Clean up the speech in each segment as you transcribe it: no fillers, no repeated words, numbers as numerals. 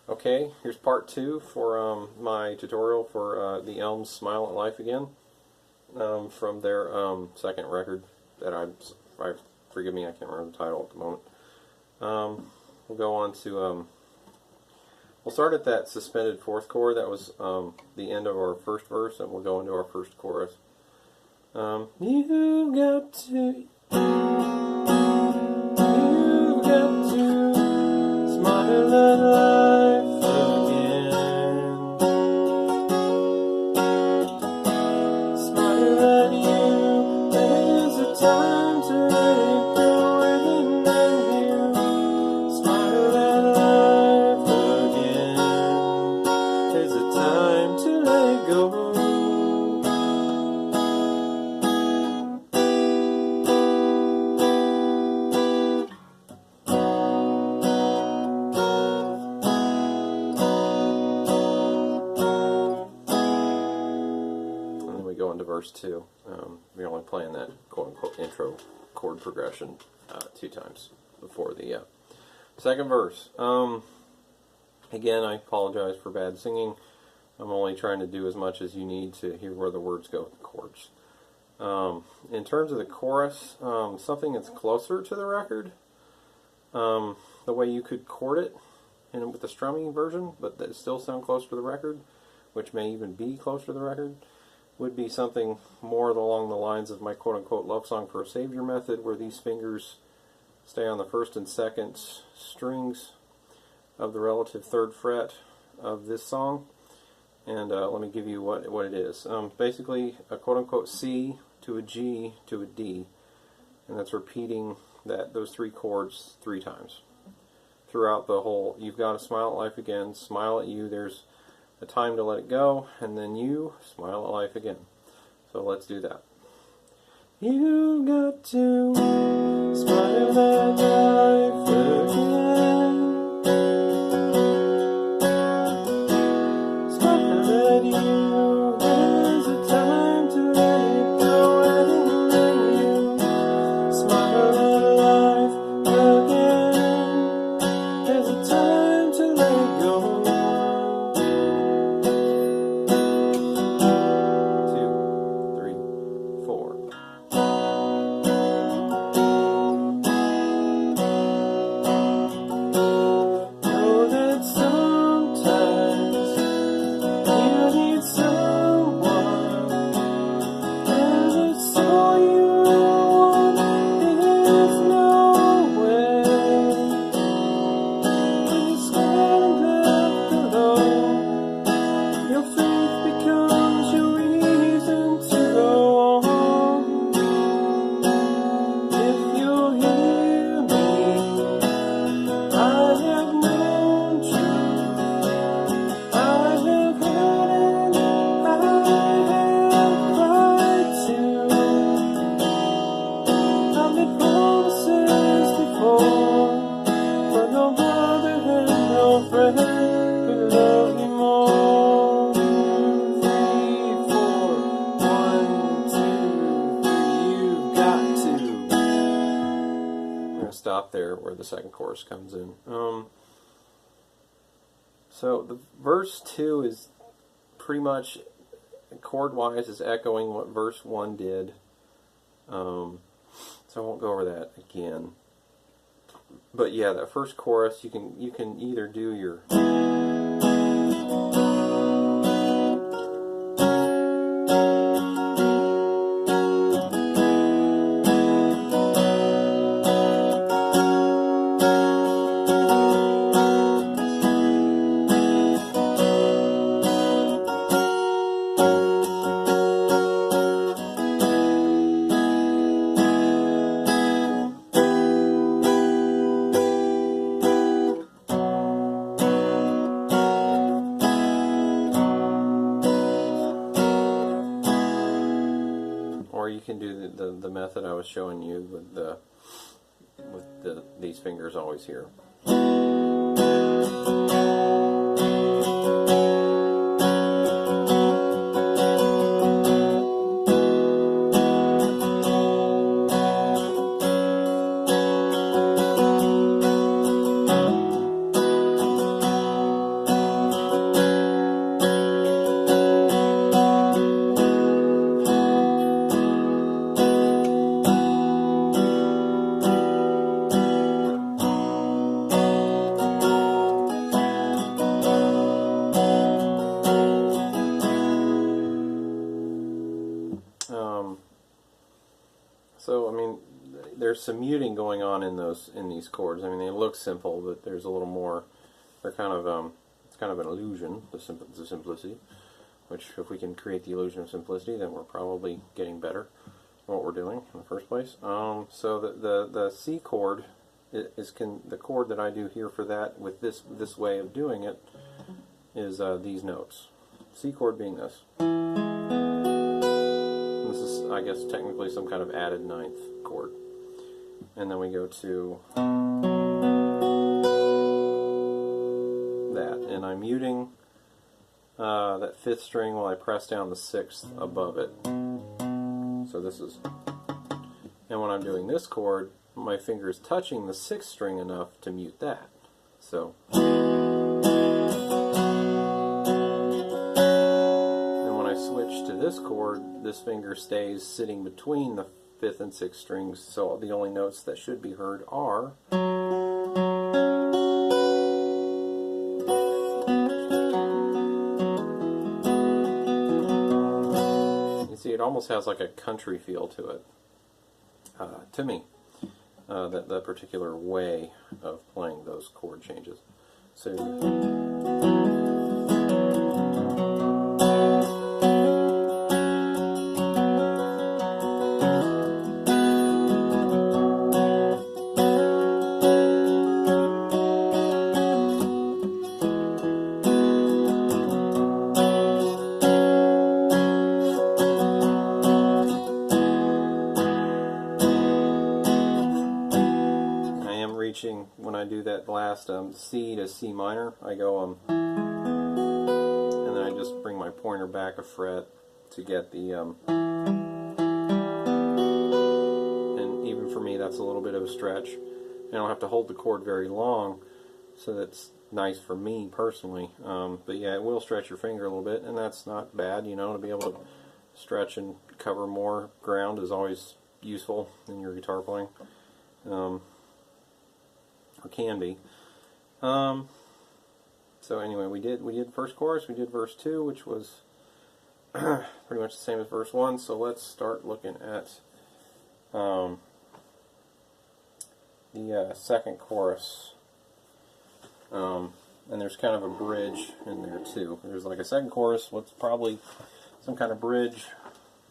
Okay, here's part 2 for my tutorial for the Elms Smile at Life Again from their second record that forgive me, I can't remember the title at the moment. We'll go on to, we'll start at that suspended fourth chord. That was the end of our first verse, and we'll go into our first chorus. You've got to smile at life again. Smile at you. There's a time to let it go and then you smile at life again. There's a time to let it go. Go into verse 2. We're only playing that quote-unquote intro chord progression 2 times before the second verse. Again, I apologize for bad singing. I'm only trying to do as much as you need to hear where the words go with the chords. In terms of the chorus, something that's closer to the record, the way you could chord it with the strumming version, but that still sound close to the record, which may even be closer to the record, would be something more along the lines of my quote-unquote love song for a savior method, where these fingers stay on the first and second strings of the relative third fret of this song. And let me give you what it is. Basically a quote-unquote C to a G to a D, and that's repeating those 3 chords 3 times throughout the whole. You've got to smile at life again, smile at you, there's a time to let it go, and then you smile at life again. So let's do that. You got to smile at life again. Smile at you. There's a time to let it go, and then you smile at life again. There's a time to let it go. Stop there where the second chorus comes in. So the verse 2 is pretty much chord-wise is echoing what verse 1 did. So I won't go over that again. But yeah, that first chorus you can either do your you can do the method I was showing you with these fingers always here. some muting going on in these chords. I mean, they look simple, but there's a little more. They're kind of it's kind of an illusion, the simplicity. Which, if we can create the illusion of simplicity, then we're probably getting better at what we're doing in the first place. So the C chord is the chord that I do here for that with this way of doing it is these notes. C chord being this. This is, I guess, technically some kind of added ninth chord. And then we go to that. And I'm muting that fifth string while I press down the sixth above it. So this is... And when I'm doing this chord, my finger is touching the sixth string enough to mute that. So... switch to this chord, this finger stays sitting between the fifth and sixth strings, so the only notes that should be heard are you see, it almost has like a country feel to it, to me, that particular way of playing those chord changes. So when I do that last C to C minor, I go and then I just bring my pointer back a fret to get the and even for me that's a little bit of a stretch. I don't have to hold the chord very long, so that's nice for me personally. But yeah, it will stretch your finger a little bit, and that's not bad, you know. To be able to stretch and cover more ground is always useful in your guitar playing. Or can be. So anyway, we did first chorus, we did verse 2, which was pretty much the same as verse 1. So let's start looking at the second chorus. And there's kind of a bridge in there too. There's like a second chorus, what's probably some kind of bridge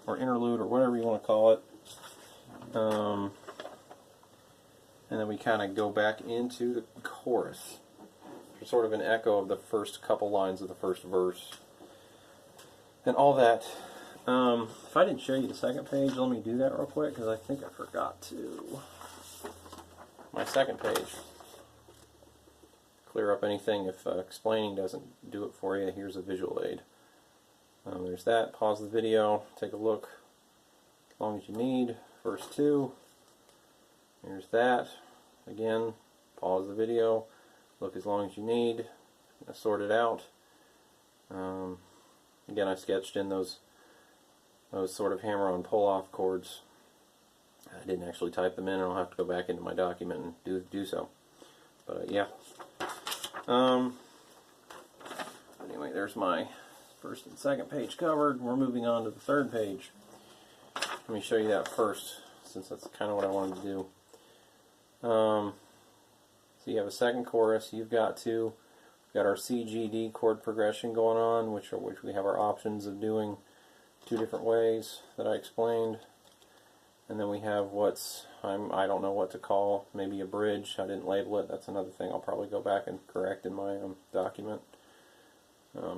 or interlude or whatever you want to call it. And then we kind of go back into the chorus. It's sort of an echo of the first couple lines of the first verse. And all that. If I didn't show you the second page, let me do that real quick, because I think I forgot to. My second page. Clear up anything if explaining doesn't do it for you. Here's a visual aid. There's that. Pause the video. Take a look as long as you need. Verse 2. Here's that. Again, pause the video, look as long as you need, sort it out. Again, I sketched in those sort of hammer-on pull-off chords. I didn't actually type them in, and I'll have to go back into my document and do so. But yeah. Anyway, there's my first and second page covered. We're moving on to the third page. Let me show you that first, since that's kind of what I wanted to do. So you have a second chorus. You've got our C, G, D chord progression going on, which we have our options of doing two different ways that I explained. And then we have I don't know what to call, maybe a bridge. I didn't label it. That's another thing I'll probably go back and correct in my document.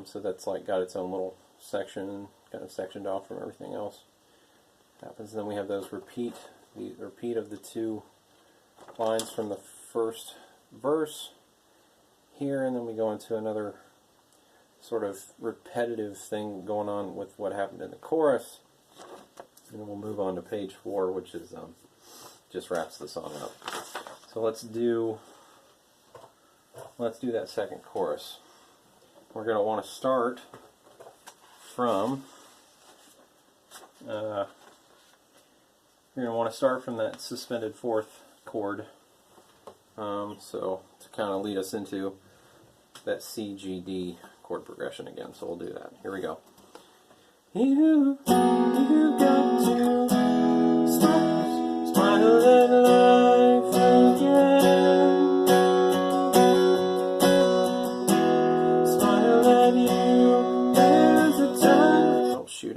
So that's like got its own little section, kind of sectioned off from everything else. Happens. And then we have those repeat of the two lines from the first verse here, and then we go into another sort of repetitive thing going on with what happened in the chorus, and then we'll move on to page 4, which is just wraps the song up. So let's do that second chorus. We're going to want to start from you're going to want to start from that suspended fourth chord, so to kind of lead us into that C, G, D chord progression again. So we'll do that. Here we go. You got to stop, smile and love.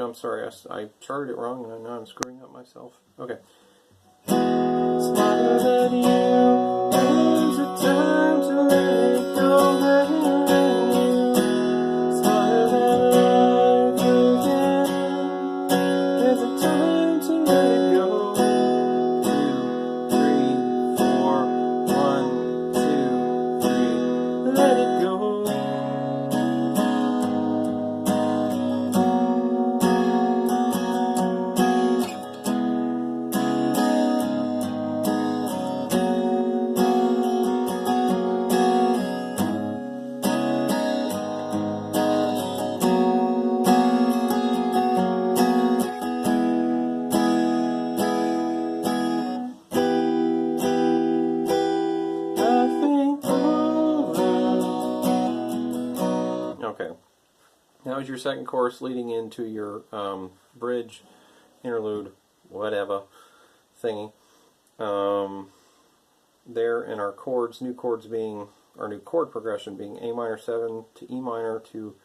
I'm sorry, I charted it wrong, and now I'm screwing up myself. Okay. Smarter than you, there's a time to let it go. Smarter than everything, there's a time to let it go. 2, 3, 4, 1, 2, 3, let it go. Okay, now is your second chorus leading into your bridge, interlude, whatever thingy. There in our chords, new chords being, our new chord progression being A minor 7 to E minor to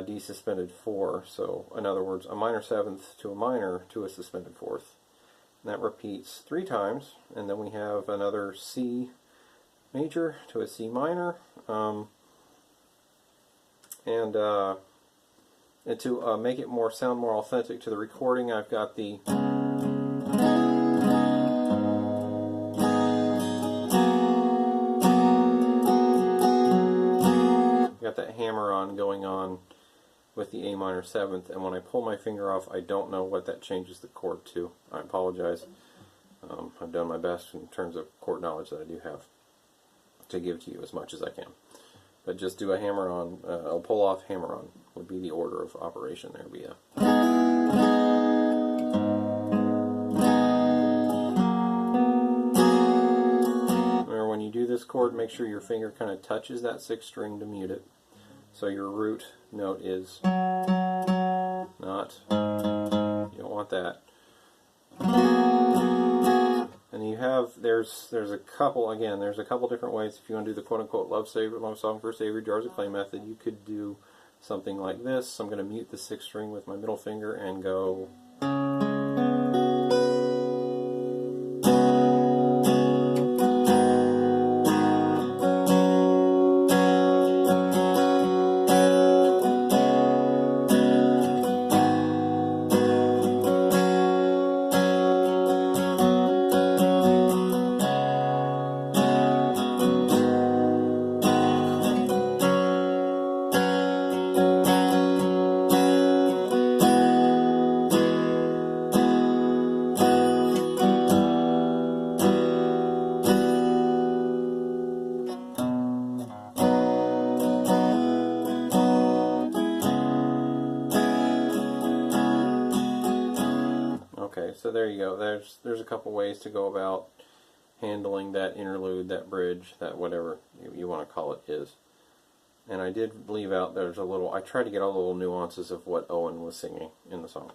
D suspended 4. So in other words, a minor 7th to a minor to a suspended 4th. And that repeats 3 times, and then we have another C major to a C minor. And to make it sound more authentic to the recording, I've got the that hammer-on going on with the A minor 7th, and when I pull my finger off, I don't know what that changes the chord to. I apologize. I've done my best in terms of chord knowledge that I do have to give to you as much as I can. But just do a hammer-on, I'll pull off hammer-on would be the order of operation. There would be a... Remember, when you do this chord, make sure your finger kind of touches that 6th string to mute it. So your root note is not, you don't want that. And you have, there's a couple different ways. If you want to do the quote-unquote love song for Savior Jars of Clay method, you could do something like this. I'm going to mute the 6th string with my middle finger and go... Okay, so there you go. There's a couple ways to go about handling that interlude, that bridge, that whatever you want to call it is. And I did leave out, I tried to get all the little nuances of what Owen was singing in the song.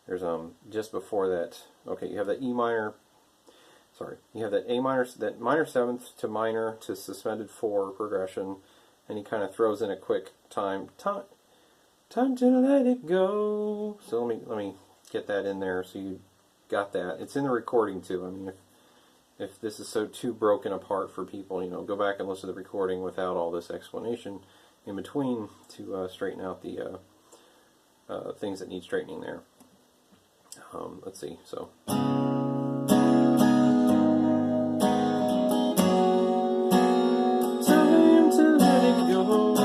There's just before that, okay, you have that E minor, you have that A minor, that minor 7th to minor to suspended 4 progression, and he kind of throws in a quick time to let it go. So let me get that in there so you got that. It's in the recording too. I mean, if this is so too broken apart for people, go back and listen to the recording without all this explanation in between to straighten out the things that need straightening there. Let's see, so... Time to let it go.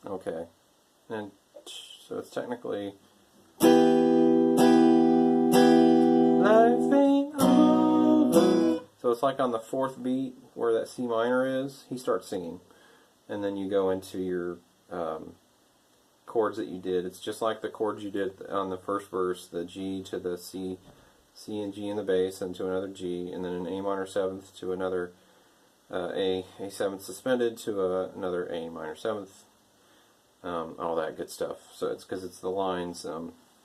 Okay, and so it's technically life ain't over. So it's like on the 4th beat where that C minor is, he starts singing, and then you go into your chords that you did. It's just like the chords you did on the first verse, the G to the C and G in the bass, and to another G, and then an A minor 7th to another A seventh suspended to another A minor seventh, all that good stuff. So it's because it's the lines.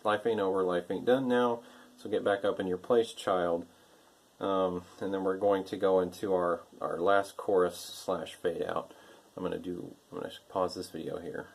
Life ain't over, life ain't done now. So get back up in your place, child. And then we're going to go into our last chorus slash fade out. I'm going to pause this video here.